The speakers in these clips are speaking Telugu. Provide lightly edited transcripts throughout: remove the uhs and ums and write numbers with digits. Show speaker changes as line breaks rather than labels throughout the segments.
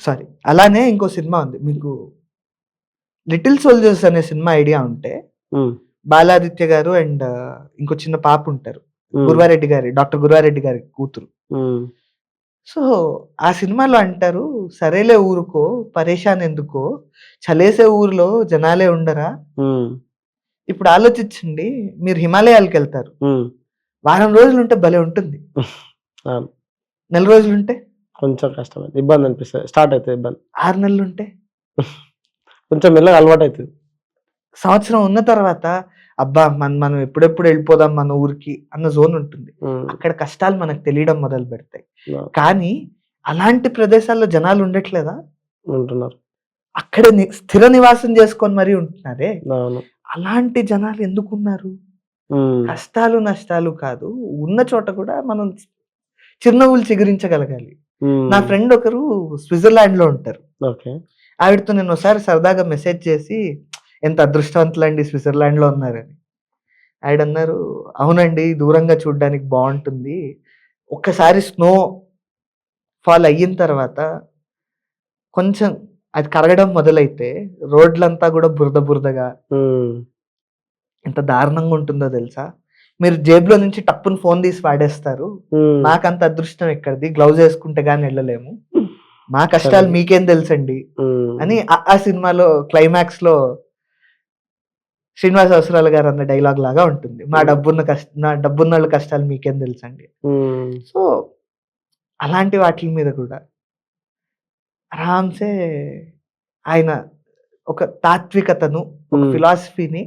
సారీ. అలానే ఇంకో సినిమా ఉంది. మీకు 'లిటిల్ సోల్జర్స్' అనే సినిమా ఐడియా ఉంటే
హ్మ్.
బాలాదిత్య గారు అండ్ ఇంకో చిన్న పాప ఉంటారు.
హ్మ్.
డాక్టర్ గురువారెడ్డి గారి కూతురు.
హ్మ్.
సో, ఆ సినిమాలో అంటారు, "సరేలే ఊరుకో, పరేషాన్ ఎందుకో, చలేసే ఊరిలో జనాలే ఉండరా?"
హ్మ్.
ఇప్పుడు ఆలోచించండి. మీరు హిమాలయాలకెళ్తారు.
హ్మ్.
వారం రోజులుంటే భలే ఉంటుంది.
అవును.
నెల రోజులుంటే,
కొంచెం కష్టమే. ఇబ్బందనిపిస్తది. స్టార్ట్ అయితది ఇబ్బంది.
6 నెలలుంటే,
కొంచెం మెల్లగా అలవాటయితది.
సంవత్సరం ఉన్న తర్వాత, అబ్బా! మనం ఎప్పుడెప్పుడు ఎళ్ళిపోదాం మన ఊరికి అన్న జోన్ ఉంటుంది.
హ్మ్.
అక్కడ కష్టాలు మనకు తెలియడం మొదలుపెడతాయి.
అవును.
కానీ అలాంటి ప్రదేశాల్లో జనాలు ఉండట్లేదా?
ఉంటున్నారు.
అక్కడ స్థిర నివాసం చేసుకొని మరీ ఉంటున్నారే.
అవును.
అలాంటి జనాలు ఎందుకున్నారు?
హ్మ్.
కష్టాలు, నష్టాలు కాదు. ఉన్న చోట కూడా మనం చిరునవ్వులు చిగురించగలగాలి. నా
హ్మ్.
ఫ్రెండ్ ఒకరు స్విట్జర్లాండ్‌లో ఉంటారు.
ఓకే.
ఆవిడతో నేనోసారి సరదాగా మెసేజ్ చేసి, "ఎంత అదృష్టవంతులండి స్విట్జర్లాండ్‌లో ఉన్నారని." ఆవిడన్నారు, "అవునండి. దూరంగా చూడ్డానికి బావుంటుంది. ఒక్కసారి స్నో ఫాల్ అయిన తర్వాత కొంచెం అది కరగడం మొదలైతే రోడ్లంతా గూడా బురద బురదగా
హ్మ్.
ఎంత దారుణంగా ఉంటుందో తెలుసా? మీరు జేబులో నుంచి టప్పున ఫోన్ తీసి వాడేస్తారు.
హ్మ్.
మాకంత అదృష్టం ఎక్కడిది? గ్లౌజ్ ఏసుకుంటే గాని ఎళ్ళలేము. మా కష్టాలు
సరే.
మీకేం తెలుసండి"
హ్మ్.
అని ఆ సినిమాలో క్లైమాక్స్‌లో శ్రీనివాస్ అవసరాల గారు అన్న డైలాగ్ లాగా ఉంటుంది.
హ్మ్.
నా డబ్బున్నోళ్ళ కష్టాలు మీకేం తెలుసండి.
హ్మ్.
సో, అలాంటి వాటిల మీద కూడా ఆరాంసే ఆయన ఒక తాత్వికతను, ఒక
హ్మ్.
ఫిలాసఫీని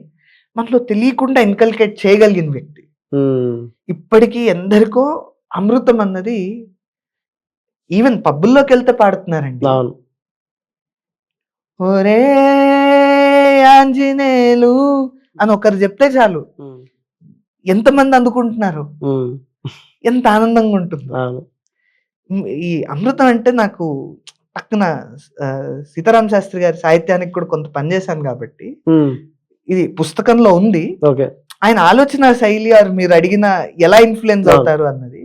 మనలో తెలియకుండా ఇన్కల్కేట్ చేయగలిగిన వ్యక్తి.
హ్మ్.
ఇప్పటికి ఎందరికో అమృతం అన్నది ఈవెన్ పబ్బుల్లోకెళ్తే పాడుతున్నారండి.
అవును.
ఒరేయ్ ఆంజనేయులు అని ఒకరు జెప్తే చాలు.
హ్మ్.
ఎంతమంది అందుకుంటున్నారు.
హ్మ్.
ఎంత ఆనందంగా ఉంటుందో.
అవును.
ఈ అమృతం అంటే నాకు టక్కున 'సీతారామ శాస్త్రి' గారి సాహిత్యానికి కూడా కొంత పని చేశాను గాబట్టి,
హ్మ్.
ఇది పుస్తకంలో ఉంది.
ఓకే.
ఆయన ఆలోచన శైలి మీరడిగిన ఎలా ఇన్‌ఫ్లూయెన్స్
అవును.
అవుతారు అన్నది,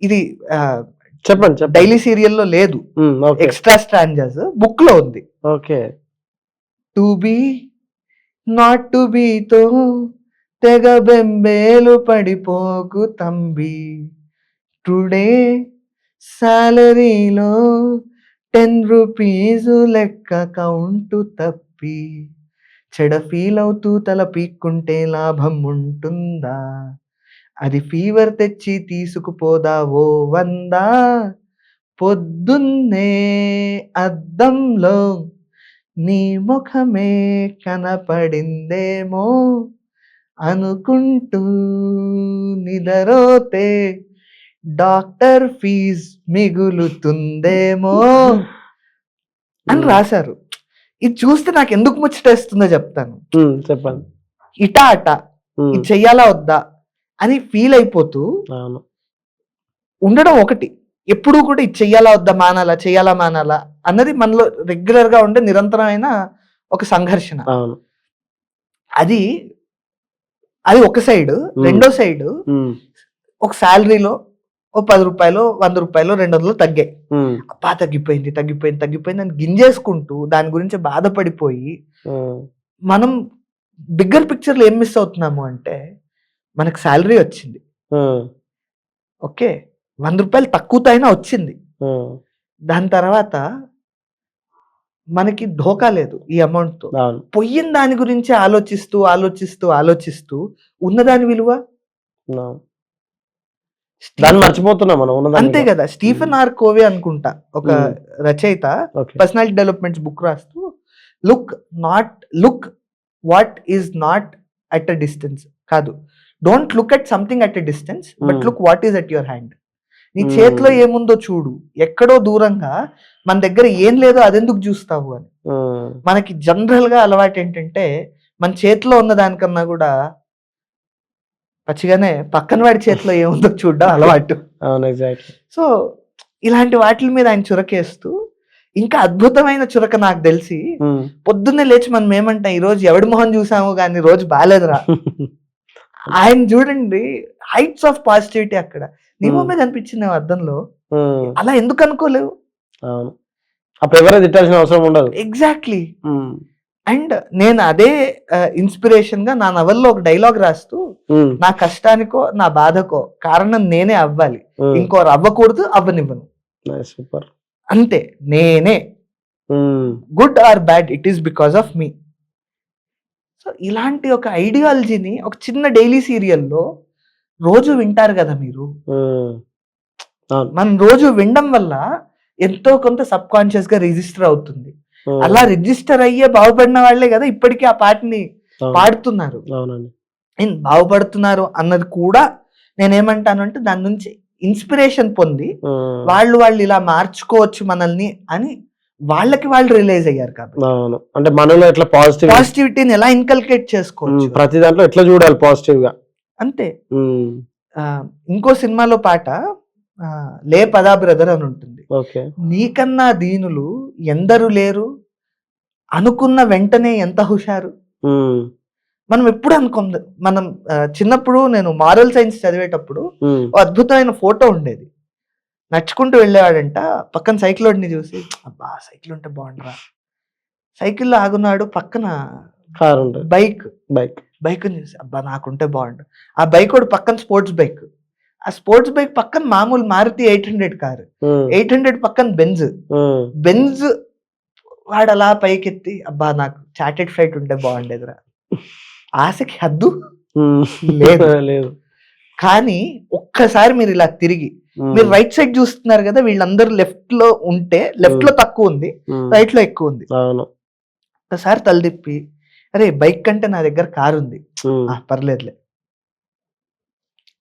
ఇది ఆహ్,
చెప్పండి. చెప్పండి.
డైలీ సీరియల్‌లో లేదు.
హ్మ్. ఓకే.
ఎక్స్‌ట్రా స్ట్రాంజర్స్ బుక్‌లో ఉంది.
Okay.
'To be not to బీ'తో తెగ బెంబేలు పడిపోకు తంబి. టుడే సాలరీలో 10 రూపీసు లెక్క కౌంటు తప్పి చెడ ఫీలవుతూ తల పీక్కుంటే లాభం ఉంటుందా? అది ఫీవర్ తెచ్చి తీసుకుపోదా ఓ వందా? పొద్దున్నే అద్దంలో నీ ముఖమే కనపడిందేమో అనుకుంటూ నిదరోతే డాక్టర్ ఫీజ్ మిగులుతుందేమో అని
హ్మ్.
రాశారు. ఇది చూస్తే నాకెందుకు ముచ్చటేస్తుందో చెప్తాను.
హ్మ్. చెప్పండి.
ఇటా అటా
హ్మ్.
ఇది చెయ్యాలా వద్దా అని ఫీల్ అయిపోతూ
అవును.
ఉండడం ఒకటి. ఎప్పుడూ కూడా ఇది చెయ్యాలా వద్దా, మానాలా, చెయ్యాలా మానాలా అన్నది మనలో రెగ్యులర్‌గా ఉండే నిరంతరమైన ఒక సంఘర్షణ.
అవును.
అది, అది ఒక సైడు.
హ్మ్.
రెండో సైడు
హ్మ్.
ఒక సాలరీలో ఓ రూ. 10, రూ. 100, రూ. 200 తగ్గాయి.
హ్మ్.
అబ్బా! తగ్గిపోయింది అని గింజేసుకుంటూ దాని గురించి బాధపడిపోయి,
హ్మ్.
మనం బిగ్గర్ పిక్చర్‌లో ఏం మిస్ అవుతున్నాము అంటే, మనకు సాలరీ వచ్చింది.
హ్మ్.
ఓకే. రూ. 100 తక్కువతో అయినా వచ్చింది.
హ్మ్.
దాని తర్వాత మనకి ఢోకా లేదు ఈ అమౌంట్‌తో.
అవును.
పొయ్యిన దాని గురించి ఆలోచిస్తూ ఉన్నదాని విలువ
అవును. దాన్ని
స్టీఫెన్
మర్చిపోతున్నాం మనం ఉన్నదాని
అంతే
విలువ.
గదా!
హ్మ్.
స్టీఫెన్ కోవే అనుకుంటా. ఒక
హ్మ్.
రచయిత
ఓకే.
పర్సనాలిటీ డెవలప్‌మెంట్స్ బుక్ రాస్తూ look look what is not at a distance కాదు. Don't look at something at a distance but
hmm.
Look what is at your hand. నీ చేతిలో
హ్మ్.
ఏముందో చూడు. ఎక్కడో దూరంగా మన దగ్గర ఏం లేదో అదెందుకు జూస్తావు అని.
హ్మ్.
మనకి జనరల్‌గా అలవాటేంటంటే, మన చేతిలో ఉన్న దానికన్నా గూడా పచ్చిగానే పక్కన వాడి చేతిలో ఏముందో చూడడం అలవాటు.
అవును. ఎగ్జాక్ట్‌లీ.
సో, ఇలాంటి వాటిల మీద ఆయన చురకేస్తూ, ఇంకా అద్భుతమైన చురక నాకు దెలిసి,
హ్మ్.
పొద్దున్నే లేచి మనం ఏమంటాం, ఈరోజు ఎవడి మొహం జూసామో గాని రోజు బాలేదురా. ఆయన జూడండి హైట్స్ ఆఫ్ పాజిటివిటీ అక్కడ. నీ
హ్మ్.
మొహమే కనిపించిందేమో అద్దంలో.
హ్మ్.
అలా ఎందుకు అనుకోలేవు?
అవును. అప్పుడు ఎవరైనా తిట్టాల్సిన అవసరం ఉండదు.
ఎగ్జాక్ట్లీ.
ఉమ్,
అండ్ నేను అదే ఇన్స్పిరేషన్ గా నా నవల్లో ఒక డైలాగ్ రాస్తూ,
ఉమ్,
నా కష్టానికో నా బాధకో కారణం నేనే అవ్వాలి,
ఉమ్.
ఇంకోరు అవ్వకూడదు, అవ్వనివ్వను,
సూపర్.
అంతే, నేనే. Good or bad it is because of me. So ఇలాంటి ఒక ఐడియాలజీని ఒక చిన్న డైలీ సీరియల్లో రోజు వింటారు కదా మీరు. మనం రోజు వినడం వల్ల ఎంతో కొంత సబ్ కాన్షియస్ గా రిజిస్టర్ అవుతుంది. అలా రిజిస్టర్ అయ్యే బాగుపడిన వాళ్ళే కదా ఇప్పటికీ ఆ పాటని పాడుతున్నారు.
అవునండి.
బాగుపడుతున్నారు అన్నది కూడా నేనేమంటాను అంటే దాని నుంచి ఇన్స్పిరేషన్ పొంది వాళ్ళు ఇలా మార్చుకోవచ్చు మనల్ని అని వాళ్ళకి వాళ్ళు రియలైజ్ అయ్యారు. కాబట్టి
అవును, అంటే మనలో ఎట్లా
పాజిటివిటీని ఎలా ఇన్కల్కేట్ చేసుకోవచ్చు,
ప్రతి దాంట్లో ఎట్లా చూడాలి పాజిటివ్ గా,
అంతే. ఇంకో సినిమాలో పాట లే పదా బ్రదర్ అని ఉంటుంది. నీకన్నా దీనులు ఎందరు లేరు, అనుకున్న వెంటనే ఎంత హుషారు. మనం ఎప్పుడు అనుకుంది, మనం చిన్నప్పుడు నేను మారల్ సైన్స్ చదివేటప్పుడు అద్భుతమైన ఫోటో ఉండేది. నడుచుకుంటూ వెళ్ళేవాడంట, పక్కన సైకిల్ వాడిని చూసి అబ్బా సైకిల్ ఉంటే బాగుండరా, సైకిల్లో ఆగున్నాడు, పక్కన బైక్ చూసి అబ్బా నాకుంటే బాగుండు. ఆ బైక్ వాడు పక్కన స్పోర్ట్స్ బైక్, ఆ స్పోర్ట్స్ బైక్ పక్కన మామూలు మారుతి 800 కారు, 800 పక్కన బెంజ్ వాడు అలా పైకెత్తి అబ్బా నాకు చార్టెడ్ ఫ్లైట్ ఉంటే బాగుండేదిరా. ఆశకి హద్దు లేదు. కానీ ఒక్కసారి మీరు ఇలా తిరిగి మీరు రైట్ సైడ్ చూస్తున్నారు కదా, వీళ్ళందరూ లెఫ్ట్ లో ఉంటే లెఫ్ట్ లో తక్కువ ఉంది, రైట్ లో ఎక్కువ ఉంది. ఒకసారి తలదిప్పి అరే బైక్ కంటే నా దగ్గర కారు ఉంది, పర్లేదులే.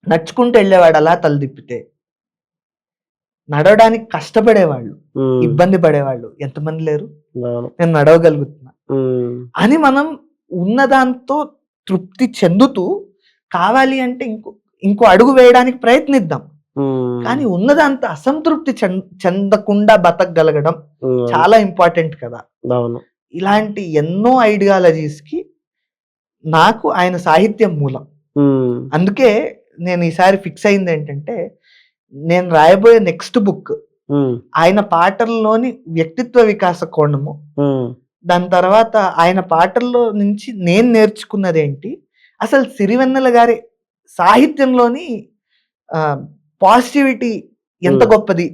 నడుచుకుంటూ వెళ్ళేవాడు అలా తలదిప్పితే నడవడానికి కష్టపడేవాళ్ళు, ఇబ్బంది పడేవాళ్ళు ఎంతమంది లేరు. నేను నడవగలుగుతున్నా అని మనం ఉన్నదాంతో తృప్తి చెందుతూ కావాలి అంటే ఇంకో అడుగు వేయడానికి ప్రయత్నిద్దాం. కానీ ఉన్నదాంతో అసంతృప్తి చెందకుండా బతకగలగడం చాలా ఇంపార్టెంట్ కదా. ఇలాంటి ఎన్నో ఐడియాలజీస్ కి నాకు ఆయన సాహిత్యం మూలం. అందుకే నేను ఈసారి ఫిక్స్ అయింది ఏంటంటే, నేను రాయబోయే నెక్స్ట్ బుక్ ఆయన పాటల్లోని వ్యక్తిత్వ వికాస కోణము, దాని తర్వాత ఆయన పాటల్లో నుంచి నేను నేర్చుకున్నది ఏంటి, అసలు సిరివెన్నెల గారి సాహిత్యంలోని పాజిటివిటీ ఎంత గొప్పది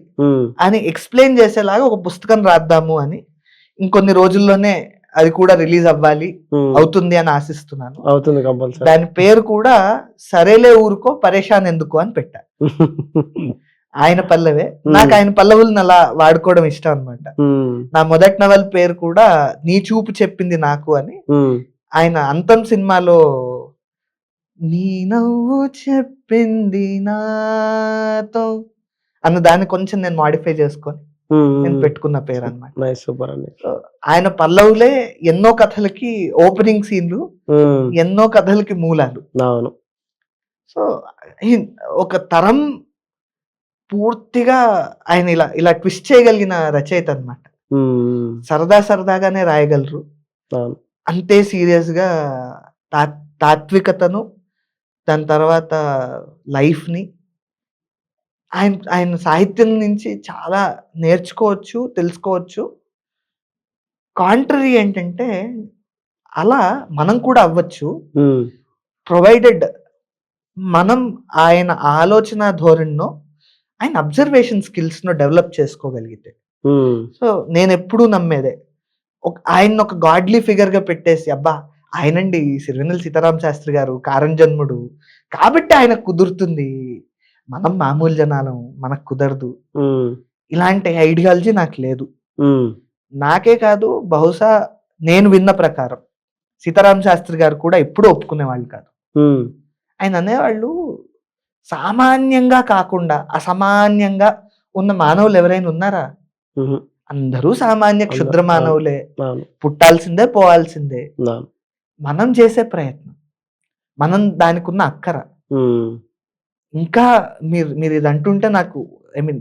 అని ఎక్స్ప్లెయిన్ చేసేలాగా ఒక పుస్తకం రాద్దాము అని. ఇంకొన్ని రోజుల్లోనే అది కూడా రిలీజ్ అవుతుంది అని ఆశిస్తున్నాను.
అవుతుంది కంపల్సరీ.
దాని పేరు కూడా సరేలే ఊరుకో పరేషాన్ ఎందుకు అని పెట్టా. ఆయన పల్లవే, నాకు ఆయన పల్లవులను అలా వాడుకోవడం ఇష్టం అనమాట. నా మొదటి నవల పేరు కూడా నీ చూపు చెప్పింది నాకు అని. ఆయన అంతం సినిమాలో నీ నవ్వు చెప్పింది నాతో అన్న దాన్ని కొంచెం నేను మాడిఫై చేసుకొని నేను పెట్టుకున్న పేరు అనమాట. ఆయన పల్లవులే ఎన్నో కథలకి ఓపెనింగ్ సీన్లు, ఎన్నో కథలకి మూలాలు. సో ఒక తరం పూర్తిగా ఆయన ఇలా ట్విస్ట్ చేయగలిగిన రచయిత అనమాట. సరదాగానే రాయగలరు, అంతే సీరియస్ గా తాత్వికతను, దాని తర్వాత లైఫ్ ని ఆయన సాహిత్యం నుంచి చాలా నేర్చుకోవచ్చు, తెలుసుకోవచ్చు. కాంట్రరీ ఏంటంటే అలా మనం కూడా అవ్వచ్చు, ప్రొవైడెడ్ మనం ఆయన ఆలోచన ధోరణిలో ఆయన అబ్జర్వేషన్ స్కిల్స్ ను డెవలప్ చేసుకోగలిగితే. సో నేను ఎప్పుడూ నమ్మేదే, ఆయన ఒక గాడ్లీ ఫిగర్ గా పెట్టేసి అబ్బా ఆయనండి సిరివెన్నెల సీతారామ శాస్త్రి గారు కారంజన్ముడు కాబట్టి ఆయన కుదురుతుంది, మనం మామూలు జనాలం మనకు కుదరదు, ఇలాంటి ఐడియాలజీ నాకు లేదు. నాకే కాదు, బహుశా నేను విన్న ప్రకారం సీతారామ శాస్త్రి గారు కూడా ఎప్పుడూ ఒప్పుకునేవాళ్ళు కాదు. ఆయన అనేవాళ్ళు సామాన్యంగా కాకుండా అసామాన్యంగా ఉన్న మానవులు ఎవరైనా ఉన్నారా? అందరూ సామాన్య క్షుద్ర మానవులే, పుట్టాల్సిందే పోవాల్సిందే. మనం చేసే ప్రయత్నం, మనం దానికి ఉన్న అక్కర. ఇంకా మీరు ఇది అంటుంటే నాకు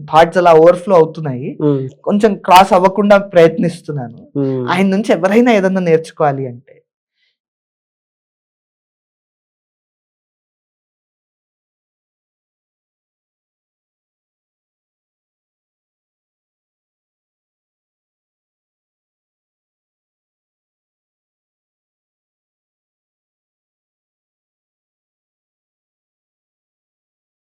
థాట్స్ అలా ఓవర్ఫ్లో అవుతున్నాయి, కొంచెం క్రాస్ అవ్వకుండా ప్రయత్నిస్తున్నాను. ఆయన నుంచి ఎవరైనా ఏదన్నా నేర్చుకోవాలి అంటే